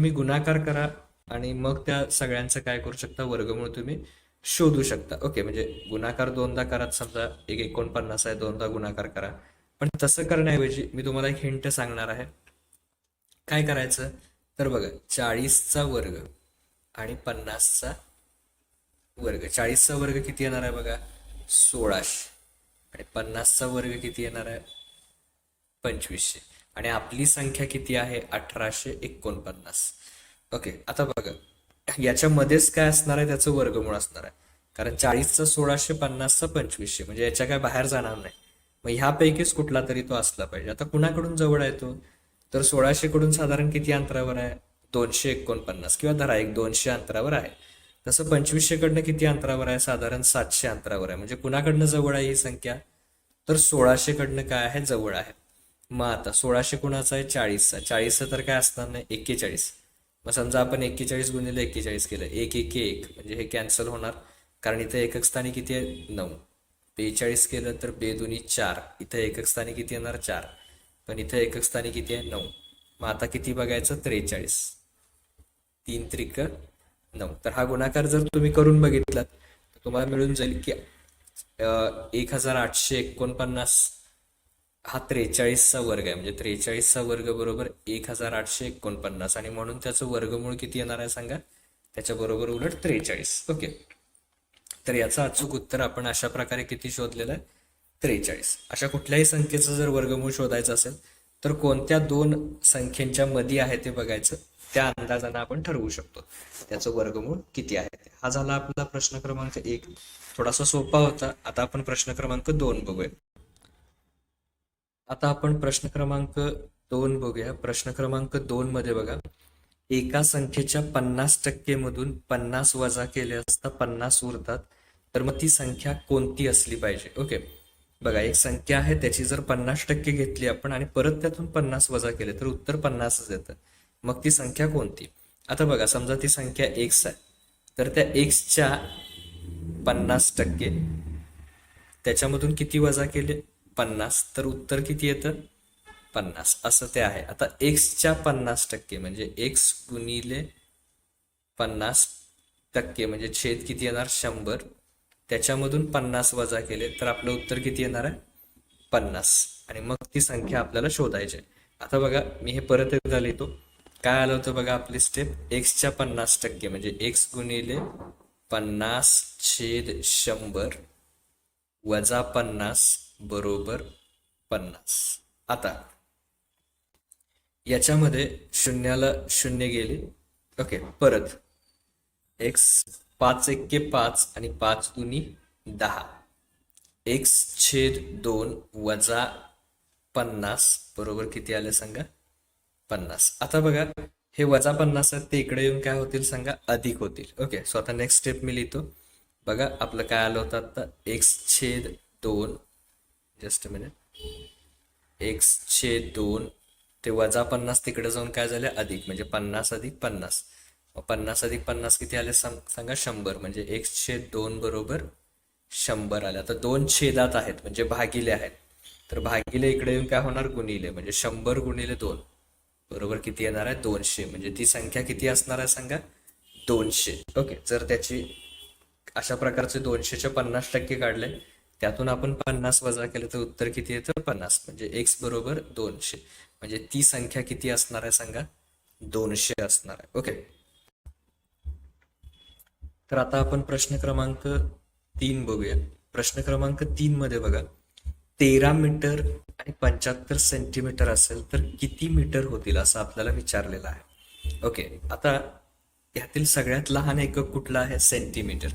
तुम्ही गुणाकार करा आणि मग त्या सगळ्यांचं काय करू शकता, वर्गमूळ तुम्ही शोधू शकता. ओके, म्हणजे गुणाकार दोनदा करा, समजा एक 49 आहे, दोनदा गुणाकार करा. पण तसं करण्याऐवजी मी तुम्हाला एक हिंट सांगणार आहे. काय करायचं तर बघा, 40चा वर्ग आणि 50चा वर्ग. 40चा वर्ग किती येणार आहे बघा, 1600. आणि 50चा वर्ग किती येणार आहे, 2500. आणि आपली संख्या किती आहे, 1849. ओके, आता बघा याच्यामध्येच काय असणार आहे, त्याचं वर्गमूळ असणार आहे. कारण 40चा 1600, 50चा 2500, म्हणजे याच्या काय बाहेर जाणार नाही. मग ह्यापैकीच कुठला तरी तो असला पाहिजे. आता कुणाकडून जवळ आहे तो, तर 1600 कडून साधारण किती अंतरावर आहे, 249, किंवा धरा एक 200 अंतरावर आहे. तसं 2500 कडनं किती अंतरावर आहे, साधारण 700 अंतरावर आहे. म्हणजे कुणाकडनं जवळ आहे ही संख्या, तर 1600 कडनं काय आहे, जवळ आहे. मग आता 1600 कुणाचा आहे, 40चा. 40चा तर काय असणार नाही, 41. मग समजा आपण 41 गुणिले 41 केलं, 1 म्हणजे हे कॅन्सल होणार, कारण इथं एकक स्थानी किती आहे, 9. 42 केलं तर 2 दुनी 4, इथं एकक स्थानी किती येणार, 4. पण इथं एकक स्थानी किती आहे, 9. मग आता किती बघायचं, 43. 3 त्रिक 9. तर हा गुणाकार जर तुम्ही करून बघितलात तर तुम्हाला मिळून जाईल की 1849 हा 43चा वर्ग आहे. म्हणजे 43चा वर्ग बरोबर 1849. आणि म्हणून त्याचं वर्गमूळ किती येणार आहे सांगा, त्याच्या बरोबर उलट 43. ओके, तर याचं अचूक उत्तर आपण अशा प्रकारे किती शोधलेलं आहे, 43. अशा कुठल्याही संख्येचं जर वर्गमूळ शोधायचं असेल तर कोणत्या दोन संख्येच्या मध्ये आहे ते बघायचं, त्या अंदाजानं आपण ठरवू शकतो त्याचं वर्गमूळ किती आहे ते. हा झाला आपला प्रश्न क्रमांक 1. थोडासा सोपा होता. आता आपण प्रश्न क्रमांक 2 बघूया. आता आपण प्रश्न क्रमांक 2 बघूया. प्रश्न क्रमांक 2 मध्ये बघा, एका संख्येच्या 50% मधून 50 वजा केले असता 50 उरतात, तर मग ती संख्या कोणती असली पाहिजे. ओके, बघा एक संख्या आहे, त्याची जर 50% घेतली आपण आणि परत त्यातून 50 वजा केले तर उत्तर 50च येतं. मग ती संख्या कोणती. आता बघा, समजा ती संख्या एक्स आहे, तर त्या एक्सच्या 50% त्याच्यामधून किती वजा केले, 50, तर उत्तर किती येतं, 50 असं ते आहे. आता एक्सच्या 50% म्हणजे एक्स गुणिले 50% म्हणजे छेद किती येणार, 100. त्याच्यामधून 50 वजा केले तर आपलं उत्तर किती येणार आहे, 50. आणि मग ती संख्या आपल्याला शोधायची आहे. आता बघा मी हे परत एकदा लिहितो. काय आलं होतं बघा आपली स्टेप, एक्सच्या 50% म्हणजे एक्स गुणिले 50/100 वजा 50 बरोबर 50. आता याच्यामध्ये शून्याला शून्य गेले. ओके, परत एक्स 5 × 1 = 5 आणि 5 दुनी 10. x/2 वजा 50 बरोबर किती आले सांगा, 50. आता बघा हे वजा 50 आहेत, ते इकडे येऊन काय होतील सांगा, अधिक होतील. ओके, सो आता नेक्स्ट स्टेप मी लिहितो. बघा आपलं काय आलं होतं आता, x/2, just a minute, x/2 ते वजा 50 तिकडे जाऊन काय झाले, अधिक, म्हणजे 50 + 50. 50 + 50 किती आले सांगा, 100. म्हणजे x/2 बरोबर 100 आले. आता दोन छेदात आहेत म्हणजे भागिले आहेत, तर भागिले इकडे येऊन काय होणार, गुणिले, म्हणजे 100 × 2 बरोबर किती येणार आहे, 200. म्हणजे ती संख्या किती असणार आहे सांगा, 200. ओके, जर त्याची अशा प्रकारचे 200च्या 50% काढले, त्यातून आपण 50 वजा केलं तर उत्तर किती येतं, 50. म्हणजे एक्स बरोबर 200. म्हणजे ती संख्या किती असणार आहे सांगा, 200 असणार आहे. ओके, तर आता आपण प्रश्न क्रमांक 3 बघूया. प्रश्न क्रमांक 3 मध्ये बघा, 13 मीटर आणि 75 सेंटीमीटर असेल तर किती मीटर होतील असं आपल्याला विचारलेलं आहे. ओके, आता यातील सगळ्यात लहान एकक कुठला आहे, सेंटीमीटर.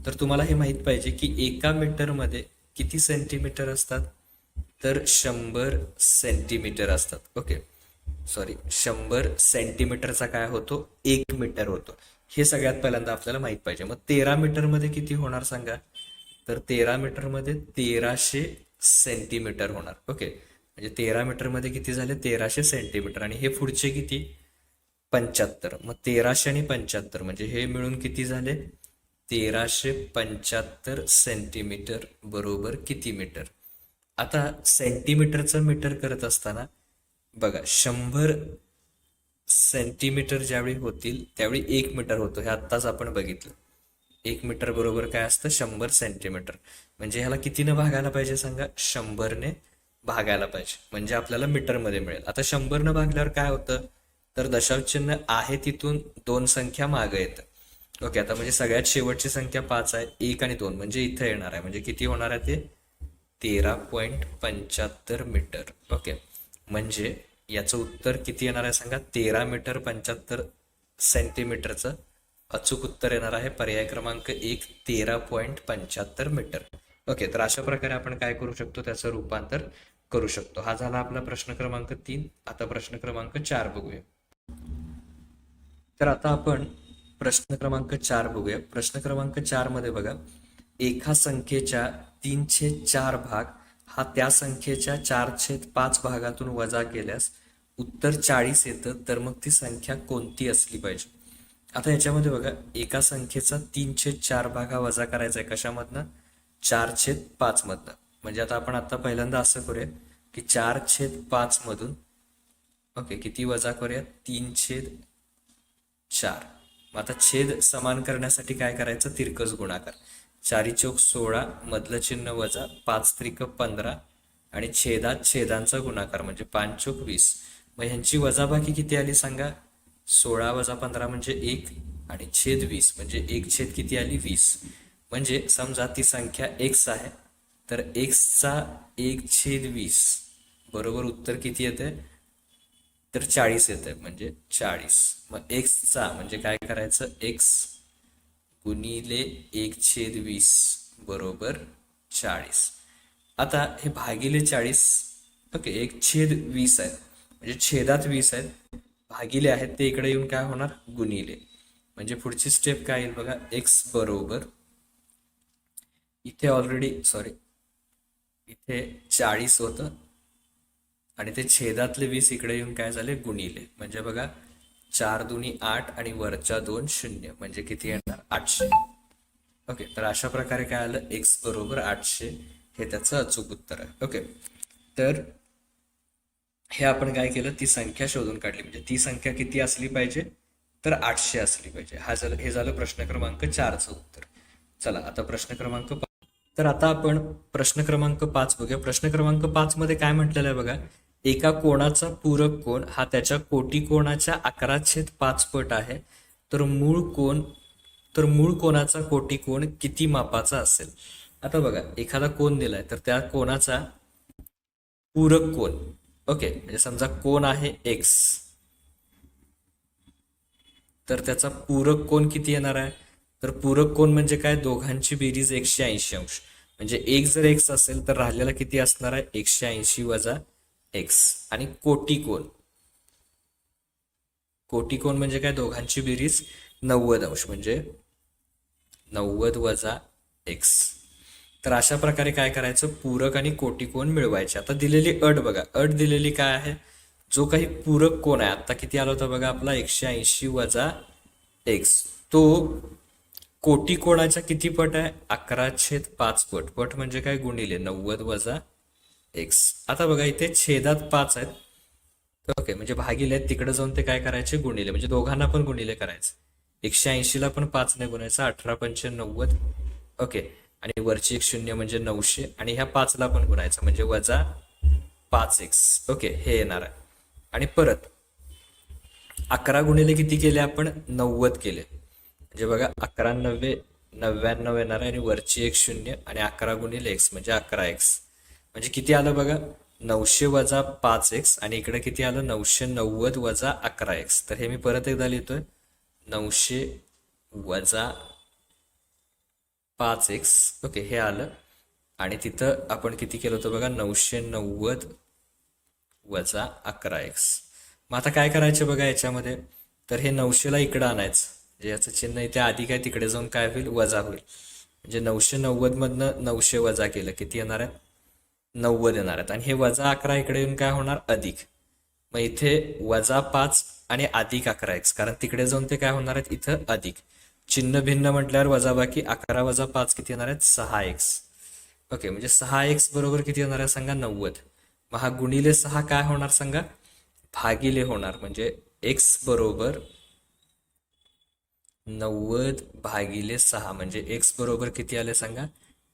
तर तुम्हाला हे माहित पाहिजे की एका मीटरमध्ये किती सेंटीमीटर असतात, तर 100 सेंटीमीटर असतात. ओके, सॉरी, 100 सेंटीमीटरचा काय होतो, 1 मीटर होतो. हे सगळ्यात पहिल्यांदा आपल्याला माहित पाहिजे. मग 13 मीटर मध्ये किती होणार सांगा, तर 13 मीटर मध्ये 1300 सेंटीमीटर होणार. ओके, म्हणजे 13 मीटर मध्ये किती झाले, 1300 सेंटीमीटर. आणि हे पुढचे किती, 75. मग 1300 आणि 75 म्हणजे हे मिळून किती झाले, 1375 सेंटीमीटर बरोबर किती मीटर. आता सेंटीमीटरचं मीटर करत असताना बघा, 100 सेंटीमीटर ज्यावेळी होतील त्यावेळी 1 मीटर होतो, हे आत्ताच आपण बघितलं. 1 मीटर बरोबर काय असतं? 100 सेंटीमीटर. म्हणजे ह्याला कितीनं भागायला पाहिजे सांगा? 100ने भागायला पाहिजे, म्हणजे आपल्याला मीटरमध्ये मिळेल. आता 100ने भागल्यावर काय होतं? तर दशांश चिन्ह आहे तिथून 2 संख्या मागं येतं. ओके, आता म्हणजे सगळ्यात शेवटची संख्या 5 आहे, 1 आणि 2 म्हणजे इथं येणार आहे. म्हणजे किती होणार आहे ते? 13.75 मीटर. ओके, म्हणजे याचं उत्तर किती येणार आहे सांगा? 13 मीटर 75 सेंटीमीटरचं अचूक उत्तर येणार आहे. पर्याय क्रमांक 1, 13.75 मीटर. ओके, तर अशा प्रकारे आपण काय करू शकतो? त्याचं रूपांतर करू शकतो. हा झाला आपला प्रश्न क्रमांक 3. आता प्रश्न क्रमांक 4 बघूया. तर आता आपण प्रश्न क्रमांक 4 बघूया. प्रश्न क्रमांक 4 मध्ये बघा, एका संख्येच्या 3/4 भाग हा त्या संख्येच्या 4/5 भागातून वजा केल्यास उत्तर 40 येतं, तर मग ती संख्या कोणती असली पाहिजे? आता याच्यामध्ये बघा, एका संख्येचा 3/4 भाग हा वजा करायचा आहे कशामधनं? 4/5 मधनं. म्हणजे आता पहिल्यांदा असं करूया की 4/5 मधून ओके किती वजा करूया? 3/4. मग आता छेद समान करण्यासाठी काय करायचं? तिरकस गुणाकार. 4 चौक 16, मधलं चिन्ह वजा, 5 त्रिक 15 आणि छेदात छेदांचा गुणाकार म्हणजे 5 चौक 20. मग ह्यांची वजाबाकी किती आली सांगा? 16 वजा 15 म्हणजे 1 आणि छेद 20 म्हणजे 1 छेद किती आली? 20. म्हणजे समजा ती संख्या x आहे, तर x चा 1/20 बरोबर उत्तर किती येते? तर 40 येते, म्हणजे 40. मग x चा म्हणजे काय करायचं? x गुणिले 1/20 बरोबर 40. आता हे भागिले 40 ओके 1/20 आहे, म्हणजे छेदात 20 आहेत, भागिले आहेत ते इकडे येऊन काय होणार? गुणिले. म्हणजे पुढची स्टेप काय येईल बघा? x बरोबर इथे ऑलरेडी इथे 40 होतं आणि ते छेदातले 20 इकडे येऊन काय झाले? गुणिले. म्हणजे बघा 4 दुनी 8 आणि वरच्या 2 0 म्हणजे किती येणार? 800. ओके, तर अशा प्रकारे काय आलं? x बरोबर 800 हे त्याचं अचूक उत्तर आहे. ओके, तर हे आपण काय केलं? ती संख्या शोधून काढली. म्हणजे ती संख्या किती असली पाहिजे? तर 800 असली पाहिजे. हे झालं प्रश्न क्रमांक 4चं उत्तर. चला आता प्रश्न क्रमांक 5. तर आता आपण प्रश्न क्रमांक 5 बघूया. प्रश्न क्रमांक 5 मध्ये काय म्हटलेलं आहे बघा, एका कोणाचा पूरक कोण हा त्याच्या कोटी कोणाच्या 11/5 पट आहे, तर मूळ कोणाचा कोटी कोण किती मापाचा असेल? आता बघा, एखादा कोण दिलाय तर त्या कोणाचा पूरक कोण ओके म्हणजे समजा कोण आहे x, तर त्याचा पूरक कोण किती येणार आहे? तर पूरक कोण म्हणजे काय? दोघांची बेरीज 180 अंश. म्हणजे एक जर x असेल तर राहिलेला किती असणार आहे? 180 वजा x. आणि कोटी कोण म्हणजे काय? दोघांची बेरीज 90 अंश म्हणजे 90 वजा x. तर अशा प्रकारे काय करायचं? पूरक आणि कोटी कोण मिळवायचे. आता दिलेली अट बघा, अट दिलेली काय आहे? जो काही पूरक कोण आहे, आता किती आला होता बघा आपला? 180 वजा x. तो कोटी कोणाच्या किती पट आहे? 11/5 पट. पट म्हणजे काय? गुणिले 90 वजा x. आता बघा इथे छेदात 5 आहेत, ओके म्हणजे भागिले आहेत, तिकडे जाऊन ते काय करायचे? गुणिले. म्हणजे दोघांना पण गुणिले करायचं. 180 ला पण 5 ने गुणायचं, 18×5 = 90 ओके. आणि वरची एक 0 म्हणजे 900 आणि ह्या 5 ला पण गुणायचं म्हणजे वजा 5x ओके हे येणार आहे. आणि परत 11 गुणिले किती केले आपण? 90 केले. म्हणजे बघा 11×9 99 येणार आहे आणि वरची एक 0 आणि 11 गुणिले x म्हणजे 11x. म्हणजे किती आलं बघा? 900 वजा 5x आणि इकडे किती आलं? 990 वजा 11x. तर हे मी परत एकदा लिहितोय, 900 वजा 5x ओके हे आलं. आणि तिथं आपण किती केलं होतं बघा? 990 वजा 11x. मग आता काय करायचं बघा याच्यामध्ये? तर हे 900 ला इकडं आणायचं, म्हणजे याचं चिन्ह इथे अधिक आहे, तिकडे जाऊन काय होईल? वजा होईल. म्हणजे 990 मधनं 900 वजा केलं किती येणार आहेत? 90 येणार आहेत. आणि हे वजा 11 इकडे येऊन काय होणार? अधिक. मग इथे वजा 5 आणि अधिक 11x, कारण तिकडे जाऊन ते काय होणार आहेत? इथं अधिक. चिन्ह भिन्न म्हटल्यावर वजाबाकी. 11 वजा 5 किती येणार आहेत? 6x okay. म्हणजे 6x बरोबर किती येणार आहे सांगा? 90. मग हा गुणिले 6 काय होणार सांगा? भागिले होणार. म्हणजे एक्स बरोबर 90/6 म्हणजे एक्स बरोबर किती आले सांगा?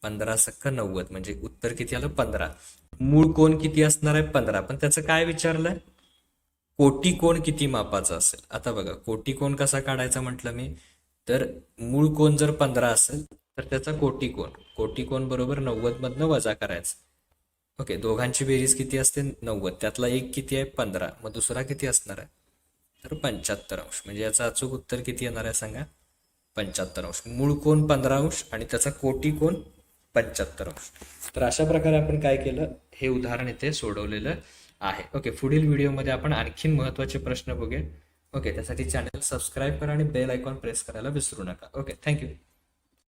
15 × 90 म्हणजे उत्तर किती आलं? 15. मूळ कोण किती असणार आहे? 15. पण त्याचं काय विचारलंय? कोटी कोण किती मापाचा असेल? आता बघा, कोटी कोण कसा काढायचा म्हटलं मी, तर मूळ कोण जर 15 असेल तर त्याचा कोटी कोण बरोबर 90 मधनं वजा करायचं. ओके, दोघांची बेरीज किती असते? 90. त्यातला एक किती आहे? 15. मग दुसरा किती असणार आहे? तर 75°. म्हणजे याचं अचूक उत्तर किती येणार आहे सांगा? 75°. मूळ कोण 15° आणि त्याचा कोटी कोण 75°. तर अशा प्रकारे आपण काय केलं, हे उदाहरण इथे सोडवलेलं आहे. ओके, पुढील व्हिडिओमध्ये आपण आणखीन महत्त्वाचे प्रश्न बघूया. ओके, त्यासाठी चॅनल सबस्क्राईब करा आणि बेल आयकॉन प्रेस करायला विसरू नका. Okay, thank you.